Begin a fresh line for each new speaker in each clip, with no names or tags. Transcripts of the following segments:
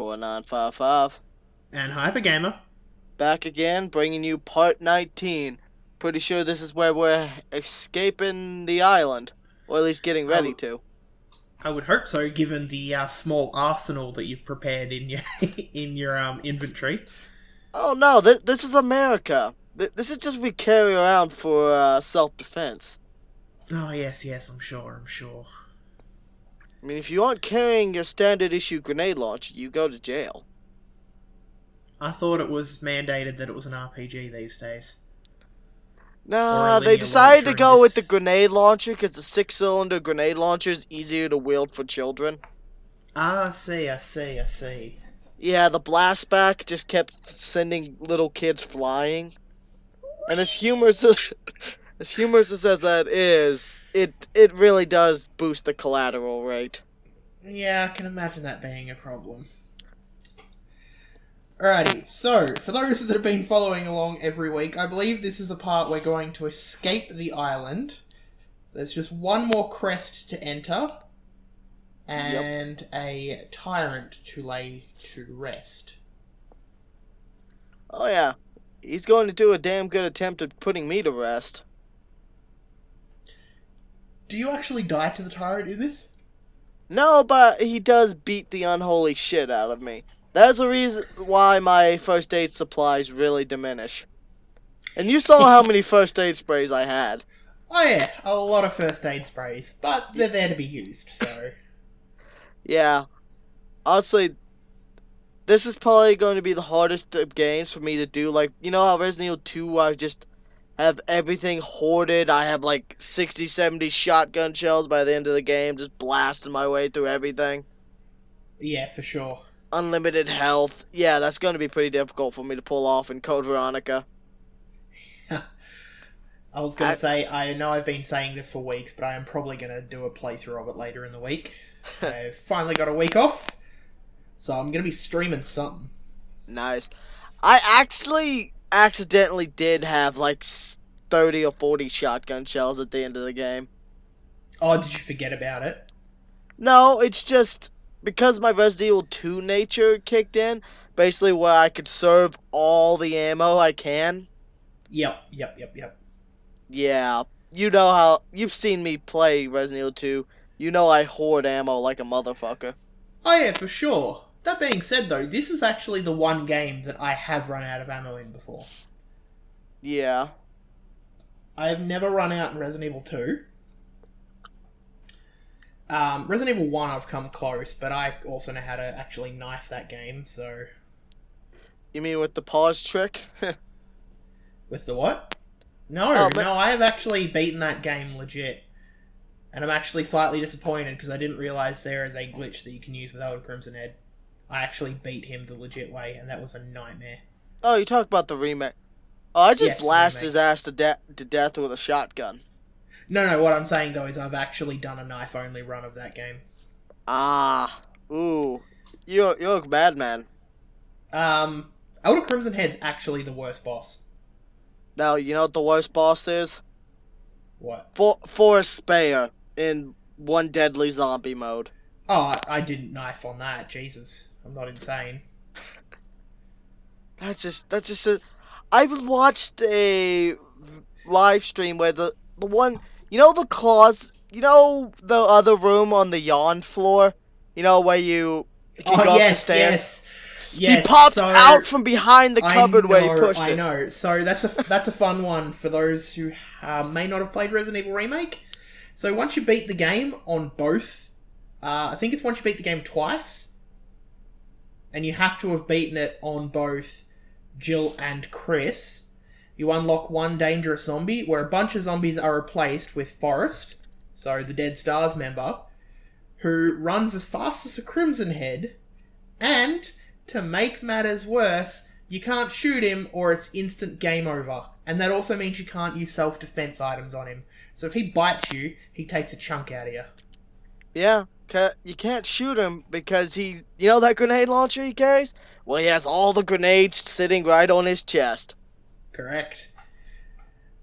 Core955.
And Hypergamer.
Back again, bringing you part 19. Pretty sure this is where we're escaping the island. Or at least getting ready to.
I would hope so, given the small arsenal that you've prepared in your in your inventory.
Oh no, this is America. This is just what we carry around for self-defense.
Oh yes, I'm sure.
I mean, if you aren't carrying your standard issue grenade launcher, you go to jail.
I thought it was mandated that it was an RPG these days.
Nah, they decided to go with the grenade launcher because the 6-cylinder grenade launcher is easier to wield for children.
I see.
Yeah, the blastback just kept sending little kids flying. And as humorous as that is, it really does boost the collateral rate.
Yeah, I can imagine that being a problem. Alrighty, so, for those that have been following along every week, I believe this is the part we're going to escape the island. There's just one more crest to enter, and a tyrant to lay to rest.
Oh yeah, he's going to do a damn good attempt at putting me to rest.
Do you actually die to the tyrant in this?
No, but he does beat the unholy shit out of me. That's the reason why my first aid supplies really diminish. And you saw how many first aid sprays I had.
Oh yeah, a lot of first aid sprays, but they're there to be used, so...
Yeah. Honestly, this is probably going to be the hardest of games for me to do. Like, you know how Resident Evil 2, I just have everything hoarded. I have like 60, 70 shotgun shells by the end of the game, just blasting my way through everything.
Yeah, for sure.
Unlimited health. Yeah, that's going to be pretty difficult for me to pull off in Code Veronica.
I was going to say, I know I've been saying this for weeks, but I am probably going to do a playthrough of it later in the week. I've finally got a week off, so I'm going to be streaming something.
Nice. I actually accidentally did have like 30 or 40 shotgun shells at the end of the game.
Oh, did you forget about it?
No, it's just... because my Resident Evil 2 nature kicked in, basically where I could serve all the ammo I can.
Yep.
Yeah, you know how... you've seen me play Resident Evil 2. You know I hoard ammo like a motherfucker.
Oh yeah, for sure. That being said though, this is actually the one game that I have run out of ammo in before.
Yeah.
I have never run out in Resident Evil 2. Resident Evil 1 I've come close, but I also know how to actually knife that game, so...
You mean with the pause trick?
With the what? No, I have actually beaten that game legit. And I'm actually slightly disappointed because I didn't realise there is a glitch that you can use with Elder Crimson Head. I actually beat him the legit way, and that was a nightmare.
Oh, you talk about the remake. Oh, I just blasted his ass to death with a shotgun.
No, what I'm saying though is I've actually done a knife-only run of that game.
Ah. Ooh. You're a bad man.
Elder Crimson Head's actually the worst boss.
Now, you know what the worst boss is?
What?
Forest Spear in One Deadly Zombie mode.
Oh, I didn't knife on that. Jesus. I'm not insane.
That's just a... I watched a live stream where the one... You know the claws... You know the other room on the yawn floor? You know where you can go up the stairs? Yes. He popped out from behind the cupboard where he pushed it.
I know. So that's a fun one for those who may not have played Resident Evil Remake. So once you beat the game on both... I think it's once you beat the game twice. And you have to have beaten it on both Jill and Chris. You unlock one dangerous zombie, where a bunch of zombies are replaced with Forrest, so the Dead Stars member, who runs as fast as a Crimson Head, and, to make matters worse, you can't shoot him or it's instant game over. And that also means you can't use self-defense items on him. So if he bites you, he takes a chunk out of you.
Yeah, you can't shoot him because you know that grenade launcher he carries? Well, he has all the grenades sitting right on his chest.
Correct.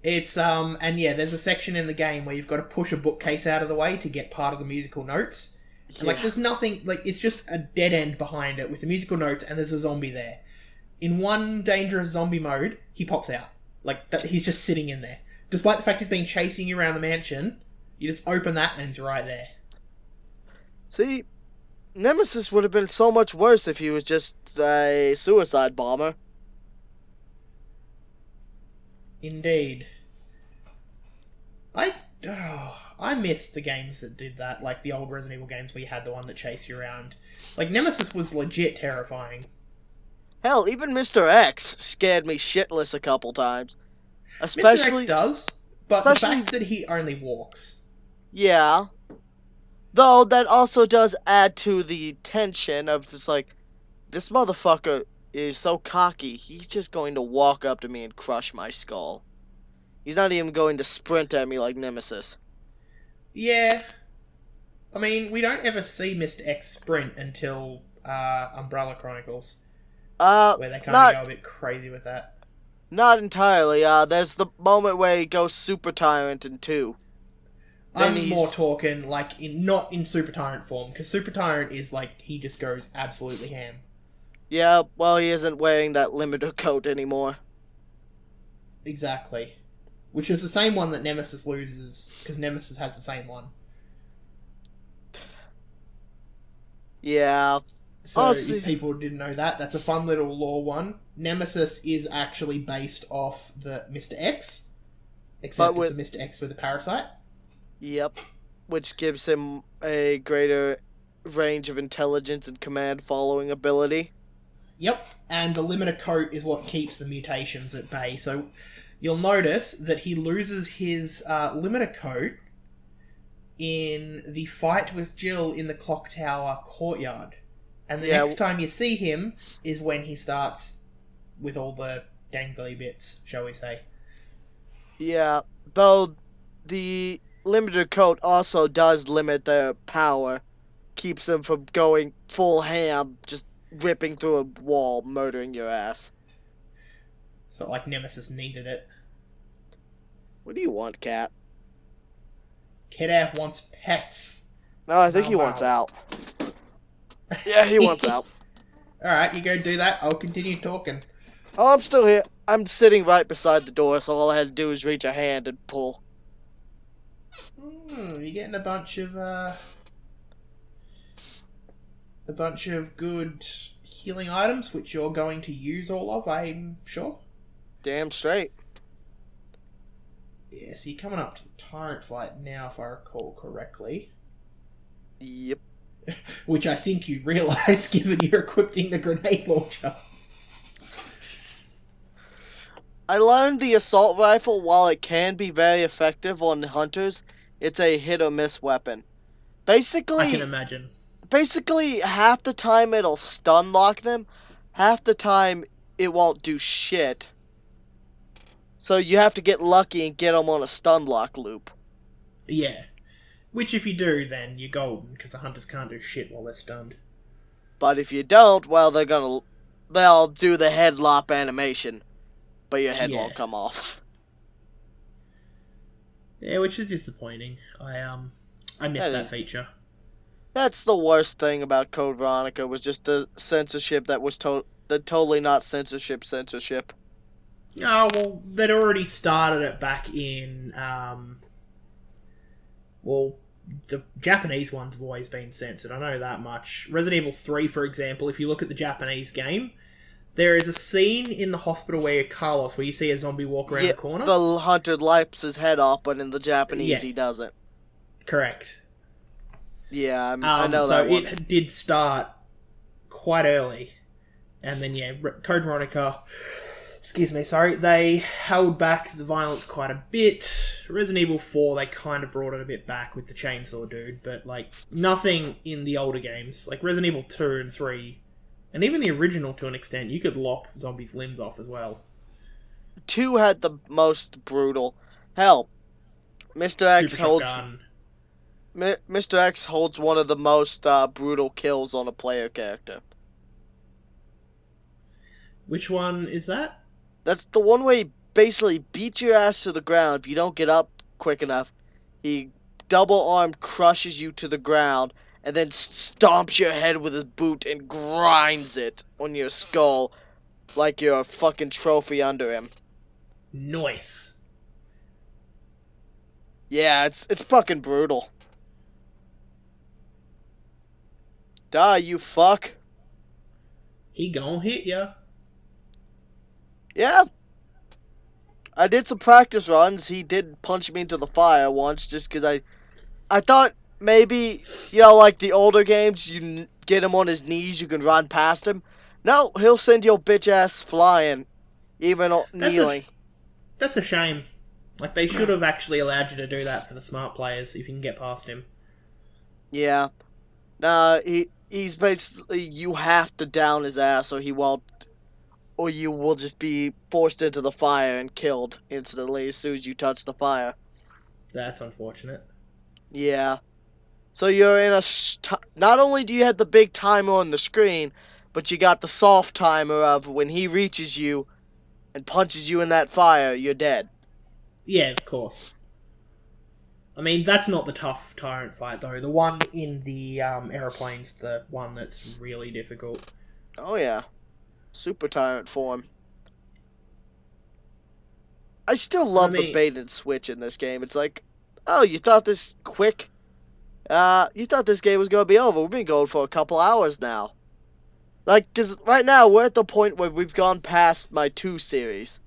It's, and yeah, there's a section in the game where you've got to push a bookcase out of the way to get part of the musical notes. And like,
Yeah.
there's nothing, like, it's just a dead end behind it with the musical notes, and there's a zombie there. In one dangerous zombie mode, he pops out. Like, that, he's just sitting in there. Despite the fact he's been chasing you around the mansion, you just open that and he's right there.
See, Nemesis would have been so much worse if he was just a suicide bomber.
Indeed. I miss the games that did that, like the old Resident Evil games where you had the one that chased you around. Like, Nemesis was legit terrifying.
Hell, even Mr. X scared me shitless a couple times.
Mr. X
Especially,
does, but the
especially,
fact that he only walks.
yeah. Though that also does add to the tension of just like, this motherfucker is so cocky, he's just going to walk up to me and crush my skull. He's not even going to sprint at me like Nemesis.
Yeah. I mean, we don't ever see Mr. X sprint until Umbrella Chronicles, where they kind of go a bit crazy with that.
Not entirely. There's the moment where he goes Super Tyrant in 2.
I'm more talking like not in Super Tyrant form, because Super Tyrant is like he just goes absolutely ham.
Yeah, well, he isn't wearing that limiter coat anymore.
Exactly. Which is the same one that Nemesis loses, because Nemesis has the same one.
Yeah.
So
Honestly,
if people didn't know that, that's a fun little lore one. Nemesis is actually based off the Mr. X, except it's a Mr. X with a parasite.
Yep. Which gives him a greater range of intelligence and command following ability.
Yep, and the limiter coat is what keeps the mutations at bay. So you'll notice that he loses his limiter coat in the fight with Jill in the Clock Tower courtyard. And the next time you see him is when he starts with all the dangly bits, shall we say.
Yeah, though the limiter coat also does limit their power. Keeps them from going full ham, just ripping through a wall, murdering your ass.
So, like, Nemesis needed it.
What do you want, Cat?
Kid wants pets.
No, I think he wants out. Yeah, he wants out.
Alright, you go do that. I'll continue talking.
Oh, I'm still here. I'm sitting right beside the door, so all I had to do is reach a hand and pull.
You're getting a bunch of good healing items, which you're going to use all of, I'm sure.
Damn straight.
Yeah, so you're coming up to the Tyrant fight now, if I recall correctly.
Yep.
Which I think you realise, given you're equipping the grenade launcher.
I learned the assault rifle, while it can be very effective on hunters, it's a hit or miss weapon. Basically,
I can imagine.
Basically, half the time it'll stun lock them, half the time it won't do shit. So you have to get lucky and get them on a stun lock loop.
Yeah. Which if you do, then you're golden, because the hunters can't do shit while they're stunned.
But if you don't, well, they'll do the head lop animation, but your head won't come off.
Yeah, which is disappointing. I missed that feature.
That's the worst thing about Code Veronica, was just the censorship that was totally not censorship.
Oh, well, they'd already started it back in, the Japanese ones have always been censored, I know that much. Resident Evil 3, for example, if you look at the Japanese game, there is a scene in the hospital where Carlos, where you see a zombie walk around the corner.
The hunter lips his head off, but in the Japanese he doesn't. Correct. Yeah, I know that one.
So it did start quite early. And then, Code Veronica, they held back the violence quite a bit. Resident Evil 4, they kind of brought it a bit back with the chainsaw dude, but, nothing in the older games. Like, Resident Evil 2 and 3, and even the original to an extent, you could lop zombies' limbs off as well. 2
had the most brutal. Hell, Mr. X holds one of the most brutal kills on a player character.
Which one is that?
That's the one where he basically beats your ass to the ground. If you don't get up quick enough, he double arm crushes you to the ground and then stomps your head with his boot and grinds it on your skull like you're a fucking trophy under him.
Nice.
Yeah, it's fucking brutal. Die, you fuck.
He gon' hit ya.
Yeah. I did some practice runs. He did punch me into the fire once just because I thought maybe, like the older games, you get him on his knees, you can run past him. No, he'll send your bitch ass flying, even
That's a
kneeling.
that's a shame. Like, they should have actually allowed you to do that for the smart players if you can get past him.
Yeah. Nah, he's basically, you have to down his ass or he won't, or you will just be forced into the fire and killed instantly as soon as you touch the fire.
That's unfortunate.
Yeah. So you're in not only do you have the big timer on the screen, but you got the soft timer of when he reaches you and punches you in that fire, you're dead.
Yeah, of course. I mean, that's not the tough tyrant fight, though. The one in the aeroplane's the one that's really difficult.
Oh yeah. Super tyrant form. I still
And I
love the
mean,
bait and switch in this game. It's like, oh, you thought this quick? You thought this game was gonna be over. We've been going for a couple hours now. Like, cause right now we're at the point where we've gone past my 2 series.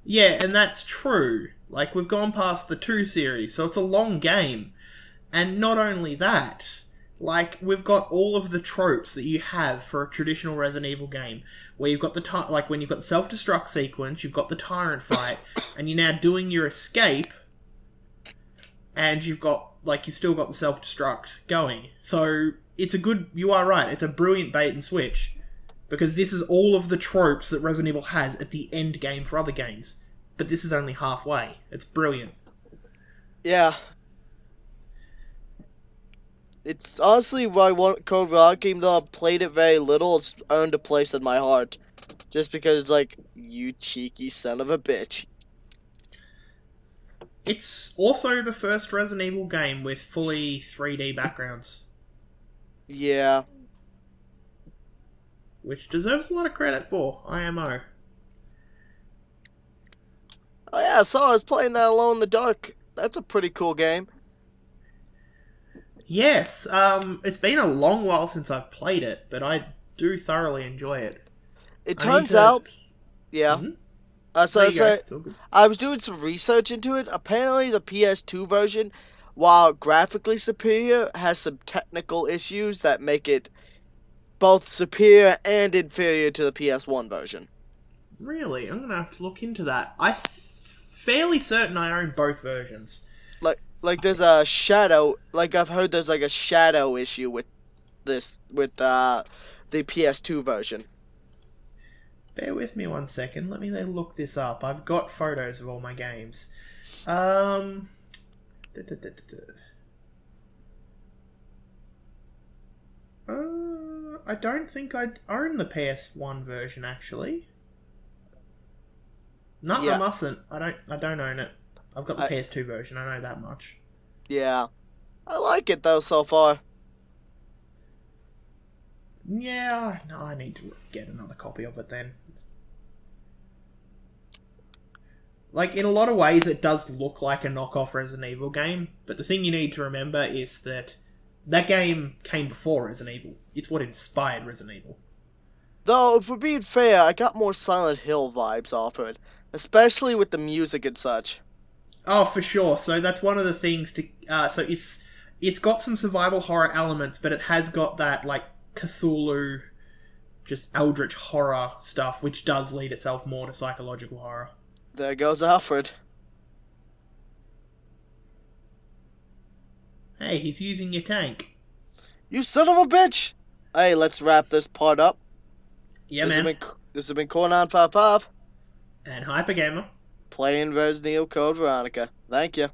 yeah, and that's true. Like, we've gone past the 2 series, so it's a long game. And not only that, like, we've got all of the tropes that you have for a traditional Resident Evil game, where you've got like, when you've got the self-destruct sequence, you've got the tyrant fight, and you're now doing your escape, and you've still got the self-destruct going. So, you are right, it's a brilliant bait and switch, because this is all of the tropes that Resident Evil has at the end game for other games. But this is only halfway. It's brilliant.
Yeah. It's honestly my one Code Veronica game, though I've played it very little, it's earned a place in my heart. Just because, like, you cheeky son of a bitch.
It's also the first Resident Evil game with fully 3D backgrounds.
Yeah.
Which deserves a lot of credit for, IMO.
Oh yeah, so I was playing that Alone in the Dark. That's a pretty cool game.
Yes, it's been a long while since I've played it, but I do thoroughly enjoy it.
It
I need
turns
to...
out, yeah.
Mm-hmm.
So
There you go.
it's
It's all good.
I was doing some research into it. Apparently, the PS2 version, while graphically superior, has some technical issues that make it both superior and inferior to the PS1 version.
Really? I'm gonna have to look into that. I'm fairly certain I own both versions.
Like there's a shadow. Like I've heard there's like a shadow issue with the PS2 version.
Bear with me 1 second. Let me look this up. I've got photos of all my games. Um... I don't think I own the PS1 version, actually. No,
Yeah.
I mustn't. I don't own it. I've got the
I-
PS2 version. I know that much.
Yeah, I like it though so far.
Yeah, no, I need to get another copy of it then. Like, in a lot of ways, it does look like a knockoff Resident Evil game, but the thing you need to remember is that that game came before Resident Evil. It's what inspired Resident Evil.
Though, if we're being fair, I got more Silent Hill vibes off it, especially with the music and such.
Oh, for sure. So that's one of the things to... so it's got some survival horror elements, but it has got that, like, Cthulhu, just eldritch horror stuff, which does lead itself more to psychological horror.
There goes Alfred.
Hey, he's using your tank.
You son of a bitch! Hey, let's wrap this part up.
Yeah,
this
man.
This has been Core955,
And Hypergamer.
playing Resident Evil Code Veronica. Thank you.